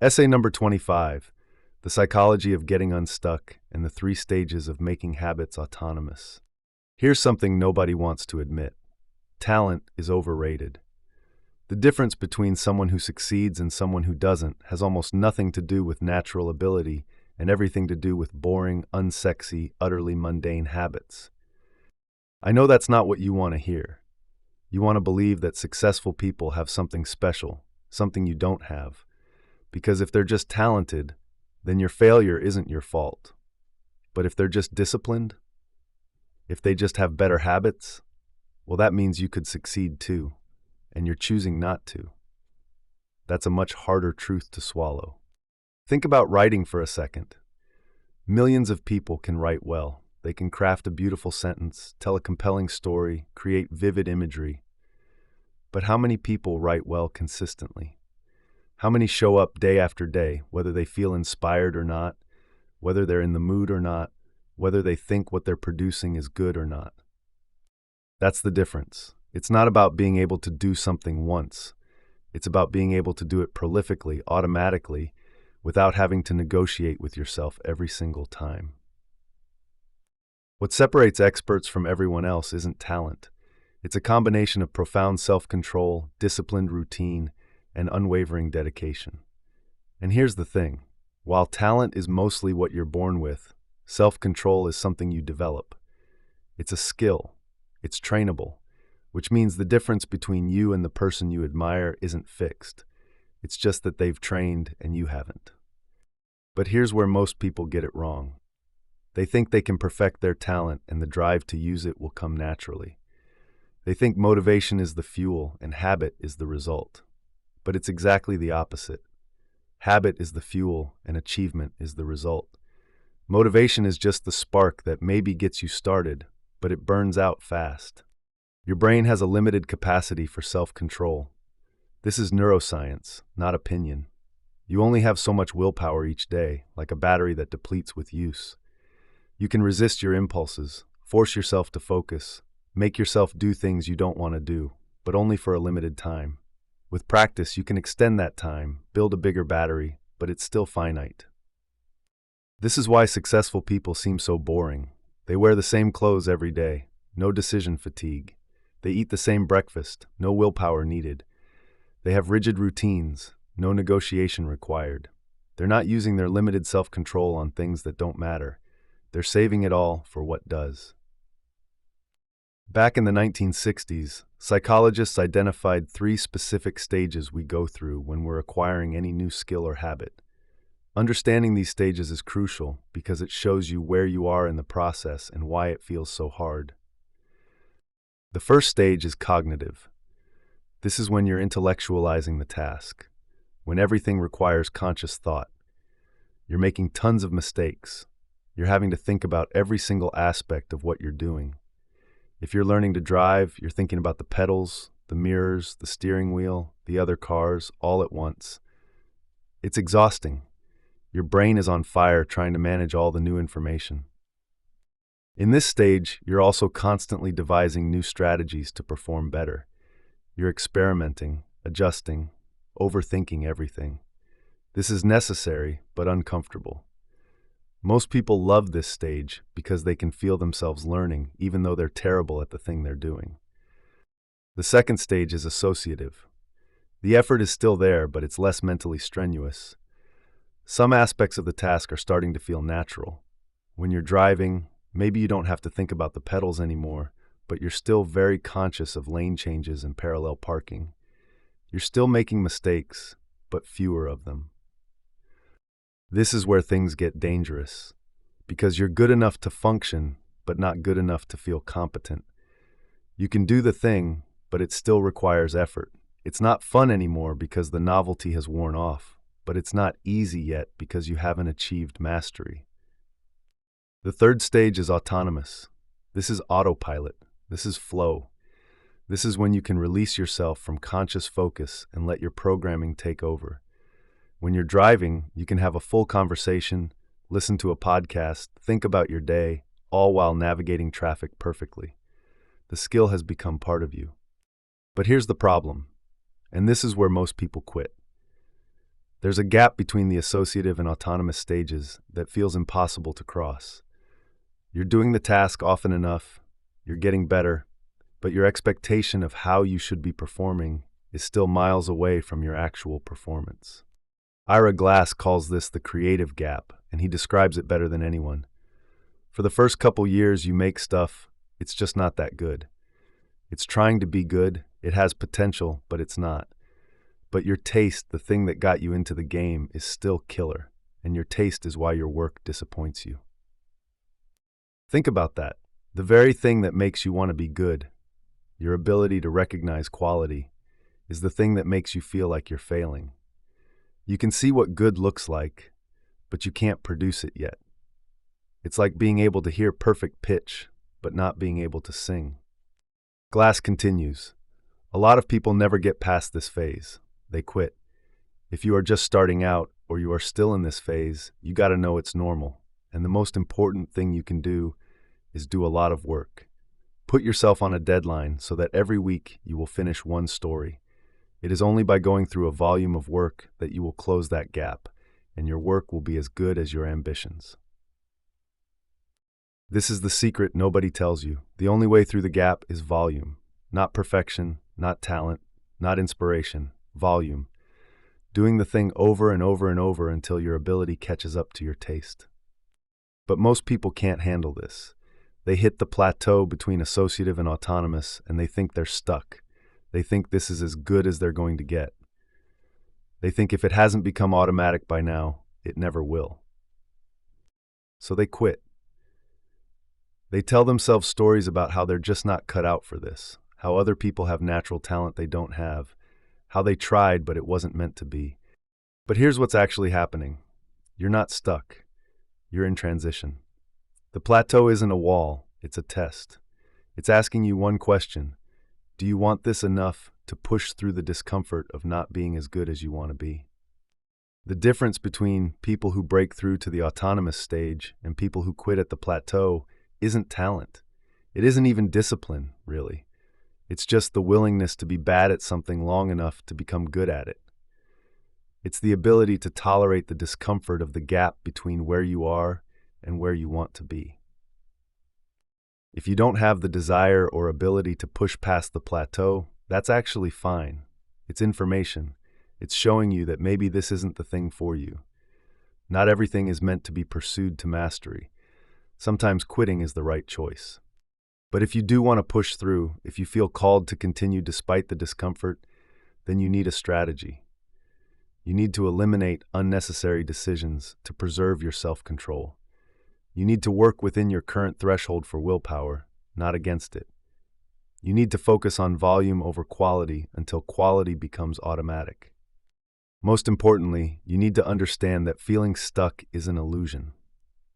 Essay number 25, The Psychology of Getting Unstuck and the Three Stages of Making Habits Autonomous. Here's something nobody wants to admit. Talent is overrated. The difference between someone who succeeds and someone who doesn't has almost nothing to do with natural ability and everything to do with boring, unsexy, utterly mundane habits. I know that's not what you want to hear. You want to believe that successful people have something special, something you don't have. Because if they're just talented, then your failure isn't your fault. But if they're just disciplined, if they just have better habits, well, that means you could succeed too, and you're choosing not to. That's a much harder truth to swallow. Think about writing for a second. Millions of people can write well. They can craft a beautiful sentence, tell a compelling story, create vivid imagery. But how many people write well consistently? How many show up day after day, whether they feel inspired or not, whether they're in the mood or not, whether they think what they're producing is good or not? That's the difference. It's not about being able to do something once. It's about being able to do it prolifically, automatically, without having to negotiate with yourself every single time. What separates experts from everyone else isn't talent. It's a combination of profound self-control, disciplined routine, and unwavering dedication. And here's the thing. While talent is mostly what you're born with, self-control is something you develop. It's a skill. It's trainable, which means the difference between you and the person you admire isn't fixed. It's just that they've trained and you haven't. But here's where most people get it wrong. They think they can perfect their talent and the drive to use it will come naturally. They think motivation is the fuel and habit is the result. But it's exactly the opposite. Habit is the fuel and achievement is the result. Motivation is just the spark that maybe gets you started, but it burns out fast. Your brain has a limited capacity for self-control. This is neuroscience, not opinion. You only have so much willpower each day, like a battery that depletes with use. You can resist your impulses, force yourself to focus, make yourself do things you don't want to do, but only for a limited time. With practice, you can extend that time, build a bigger battery, but it's still finite. This is why successful people seem so boring. They wear the same clothes every day, no decision fatigue. They eat the same breakfast, no willpower needed. They have rigid routines, no negotiation required. They're not using their limited self-control on things that don't matter. They're saving it all for what does. Back in the 1960s, psychologists identified 3 specific stages we go through when we're acquiring any new skill or habit. Understanding these stages is crucial because it shows you where you are in the process and why it feels so hard. The first stage is cognitive. This is when you're intellectualizing the task, when everything requires conscious thought. You're making tons of mistakes. You're having to think about every single aspect of what you're doing. If you're learning to drive, you're thinking about the pedals, the mirrors, the steering wheel, the other cars, all at once. It's exhausting. Your brain is on fire trying to manage all the new information. In this stage, you're also constantly devising new strategies to perform better. You're experimenting, adjusting, overthinking everything. This is necessary, but uncomfortable. Most people love this stage because they can feel themselves learning, even though they're terrible at the thing they're doing. The second stage is associative. The effort is still there, but it's less mentally strenuous. Some aspects of the task are starting to feel natural. When you're driving, maybe you don't have to think about the pedals anymore, but you're still very conscious of lane changes and parallel parking. You're still making mistakes, but fewer of them. This is where things get dangerous, because you're good enough to function, but not good enough to feel competent. You can do the thing, but it still requires effort. It's not fun anymore because the novelty has worn off, but it's not easy yet because you haven't achieved mastery. The third stage is autonomous. This is autopilot. This is flow. This is when you can release yourself from conscious focus and let your programming take over. When you're driving, you can have a full conversation, listen to a podcast, think about your day, all while navigating traffic perfectly. The skill has become part of you. But here's the problem, and this is where most people quit. There's a gap between the associative and autonomous stages that feels impossible to cross. You're doing the task often enough, you're getting better, but your expectation of how you should be performing is still miles away from your actual performance. Ira Glass calls this the creative gap, and he describes it better than anyone. For the first couple years you make stuff, it's just not that good. It's trying to be good, it has potential, but it's not. But your taste, the thing that got you into the game, is still killer, and your taste is why your work disappoints you. Think about that. The very thing that makes you want to be good, your ability to recognize quality, is the thing that makes you feel like you're failing. You can see what good looks like, but you can't produce it yet. It's like being able to hear perfect pitch, but not being able to sing. Glass continues, a lot of people never get past this phase. They quit. If you are just starting out, or you are still in this phase, you gotta know it's normal. And the most important thing you can do is do a lot of work. Put yourself on a deadline so that every week you will finish one story. It is only by going through a volume of work that you will close that gap, and your work will be as good as your ambitions. This is the secret nobody tells you. The only way through the gap is volume. Not perfection, not talent, not inspiration. Volume. Doing the thing over and over and over until your ability catches up to your taste. But most people can't handle this. They hit the plateau between associative and autonomous, and they think they're stuck. They think this is as good as they're going to get. They think if it hasn't become automatic by now, it never will. So they quit. They tell themselves stories about how they're just not cut out for this, how other people have natural talent they don't have, how they tried but it wasn't meant to be. But here's what's actually happening. You're not stuck. You're in transition. The plateau isn't a wall, it's a test. It's asking you one question. Do you want this enough to push through the discomfort of not being as good as you want to be? The difference between people who break through to the autonomous stage and people who quit at the plateau isn't talent. It isn't even discipline, really. It's just the willingness to be bad at something long enough to become good at it. It's the ability to tolerate the discomfort of the gap between where you are and where you want to be. If you don't have the desire or ability to push past the plateau, that's actually fine. It's information. It's showing you that maybe this isn't the thing for you. Not everything is meant to be pursued to mastery. Sometimes quitting is the right choice. But if you do want to push through, if you feel called to continue despite the discomfort, then you need a strategy. You need to eliminate unnecessary decisions to preserve your self-control. You need to work within your current threshold for willpower, not against it. You need to focus on volume over quality until quality becomes automatic. Most importantly, you need to understand that feeling stuck is an illusion.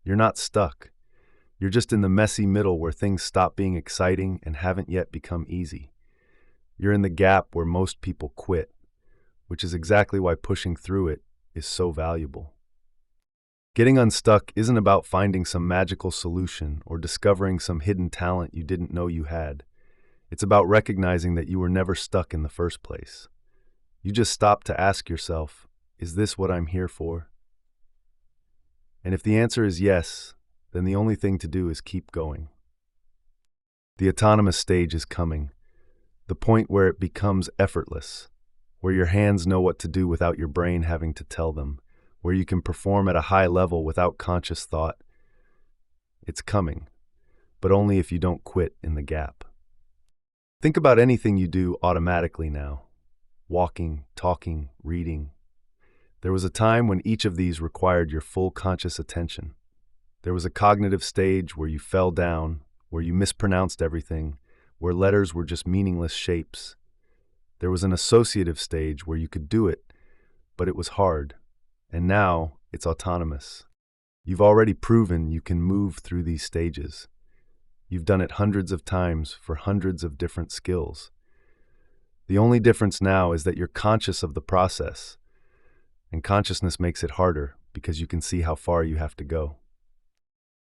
You're not stuck. You're just in the messy middle where things stop being exciting and haven't yet become easy. You're in the gap where most people quit, which is exactly why pushing through it is so valuable. Getting unstuck isn't about finding some magical solution or discovering some hidden talent you didn't know you had. It's about recognizing that you were never stuck in the first place. You just stopped to ask yourself, is this what I'm here for? And if the answer is yes, then the only thing to do is keep going. The autonomous stage is coming, the point where it becomes effortless, where your hands know what to do without your brain having to tell them, where you can perform at a high level without conscious thought. It's coming, but only if you don't quit in the gap. Think about anything you do automatically now. Walking, talking, reading. There was a time when each of these required your full conscious attention. There was a cognitive stage where you fell down, where you mispronounced everything, where letters were just meaningless shapes. There was an associative stage where you could do it, but it was hard. And now it's autonomous. You've already proven you can move through these stages. You've done it hundreds of times for hundreds of different skills. The only difference now is that you're conscious of the process, and consciousness makes it harder because you can see how far you have to go.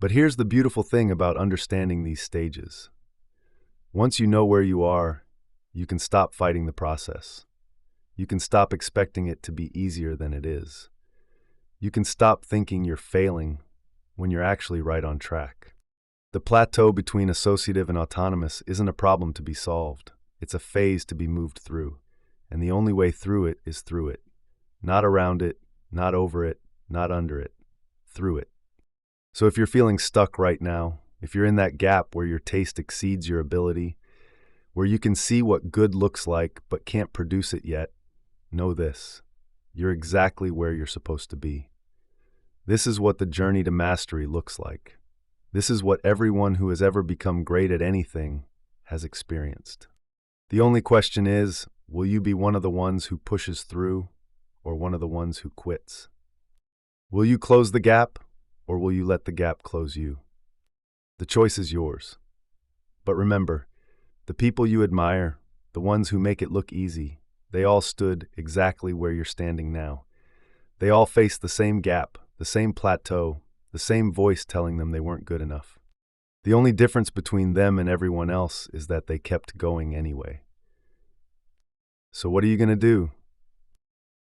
But here's the beautiful thing about understanding these stages. Once you know where you are, you can stop fighting the process. You can stop expecting it to be easier than it is. You can stop thinking you're failing when you're actually right on track. The plateau between associative and autonomous isn't a problem to be solved. It's a phase to be moved through. And the only way through it is through it. Not around it, not over it, not under it. Through it. So if you're feeling stuck right now, if you're in that gap where your taste exceeds your ability, where you can see what good looks like but can't produce it yet, know this: you're exactly where you're supposed to be. This is what the journey to mastery looks like. This is what everyone who has ever become great at anything has experienced. The only question is, will you be one of the ones who pushes through or one of the ones who quits? Will you close the gap or will you let the gap close you? The choice is yours. But remember, the people you admire, the ones who make it look easy, they all stood exactly where you're standing now. They all faced the same gap, the same plateau, the same voice telling them they weren't good enough. The only difference between them and everyone else is that they kept going anyway. So what are you going to do?